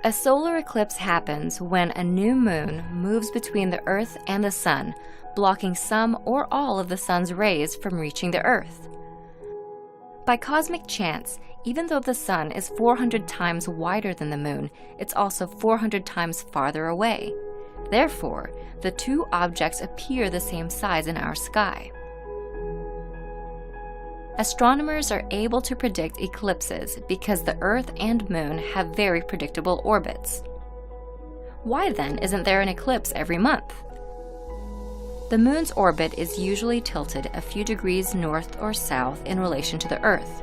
A solar eclipse happens when a new moon moves between the Earth and the Sun, blocking some or all of the Sun's rays from reaching the Earth. By cosmic chance, even though the Sun is 400 times wider than the Moon, it's also 400 times farther away. Therefore, the two objects appear the same size in our sky. Astronomers are able to predict eclipses because the Earth and Moon have very predictable orbits. Why then isn't there an eclipse every month? The Moon's orbit is usually tilted a few degrees north or south in relation to the Earth.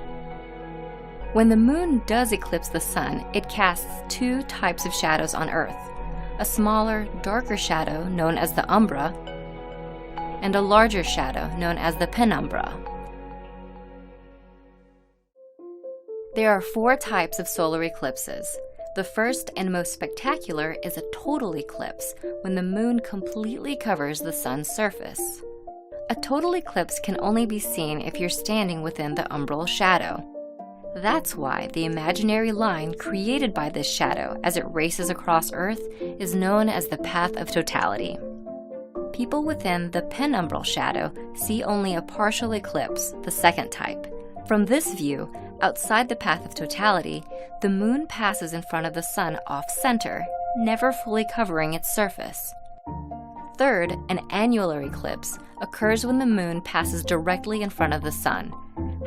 When the Moon does eclipse the Sun, it casts two types of shadows on Earth: a smaller, darker shadow known as the umbra, and a larger shadow known as the penumbra. There are four types of solar eclipses. The first and most spectacular is a total eclipse, when the Moon completely covers the Sun's surface. A total eclipse can only be seen if you're standing within the umbral shadow. That's why the imaginary line created by this shadow as it races across Earth is known as the path of totality. People within the penumbral shadow see only a partial eclipse, the second type. From this view, outside the path of totality, the Moon passes in front of the Sun off-center, never fully covering its surface. Third, an annular eclipse occurs when the Moon passes directly in front of the Sun.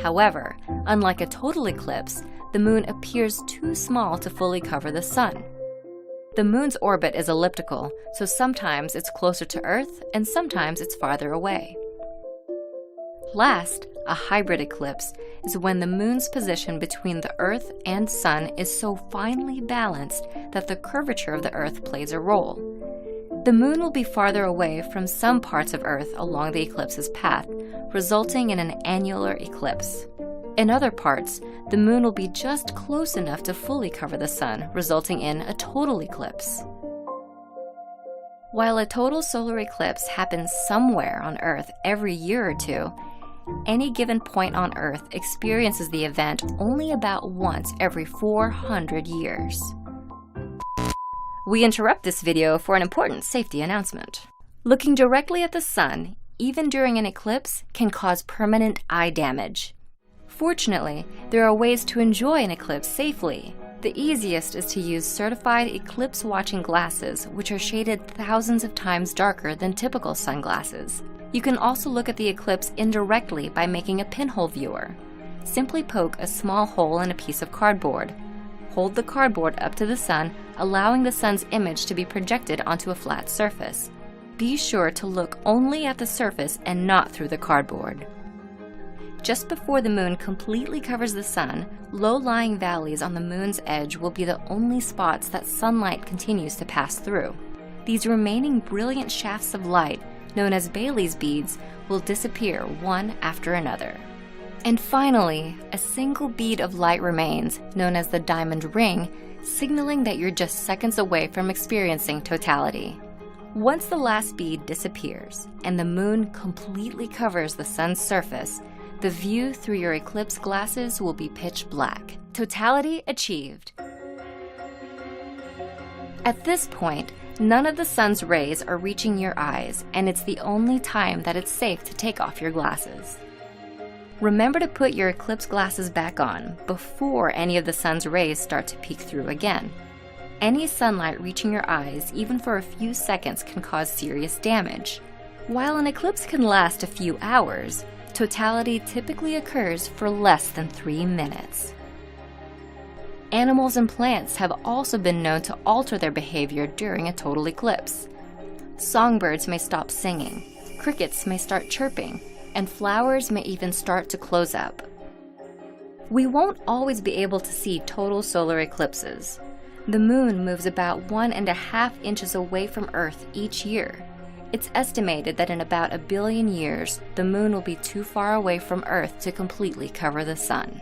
However, unlike a total eclipse, the Moon appears too small to fully cover the Sun. The Moon's orbit is elliptical, so sometimes it's closer to Earth and sometimes it's farther away. Last, a hybrid eclipse is when the Moon's position between the Earth and Sun is so finely balanced that the curvature of the Earth plays a role. The Moon will be farther away from some parts of Earth along the eclipse's path, resulting in an annular eclipse. In other parts, the Moon will be just close enough to fully cover the Sun, resulting in a total eclipse. While a total solar eclipse happens somewhere on Earth every year or two, any given point on Earth experiences the event only about once every 400 years. We interrupt this video for an important safety announcement. Looking directly at the Sun, even during an eclipse, can cause permanent eye damage. Fortunately, there are ways to enjoy an eclipse safely. The easiest is to use certified eclipse-watching glasses, which are shaded thousands of times darker than typical sunglasses. You can also look at the eclipse indirectly by making a pinhole viewer. Simply poke a small hole in a piece of cardboard. Hold the cardboard up to the Sun, allowing the Sun's image to be projected onto a flat surface. Be sure to look only at the surface and not through the cardboard. Just before the Moon completely covers the Sun, low-lying valleys on the Moon's edge will be the only spots that sunlight continues to pass through. These remaining brilliant shafts of light, known as Bailey's beads, will disappear one after another. And finally, a single bead of light remains, known as the diamond ring, signaling that you're just seconds away from experiencing totality. Once the last bead disappears and the Moon completely covers the Sun's surface, the view through your eclipse glasses will be pitch black. Totality achieved. At this point, none of the Sun's rays are reaching your eyes, and it's the only time that it's safe to take off your glasses. Remember to put your eclipse glasses back on before any of the Sun's rays start to peek through again. Any sunlight reaching your eyes, even for a few seconds, can cause serious damage. While an eclipse can last a few hours, totality typically occurs for less than 3 minutes. Animals and plants have also been known to alter their behavior during a total eclipse. Songbirds may stop singing, crickets may start chirping, and flowers may even start to close up. We won't always be able to see total solar eclipses. The Moon moves about 1.5 inches away from Earth each year. It's estimated that in about 1 billion years, the Moon will be too far away from Earth to completely cover the Sun.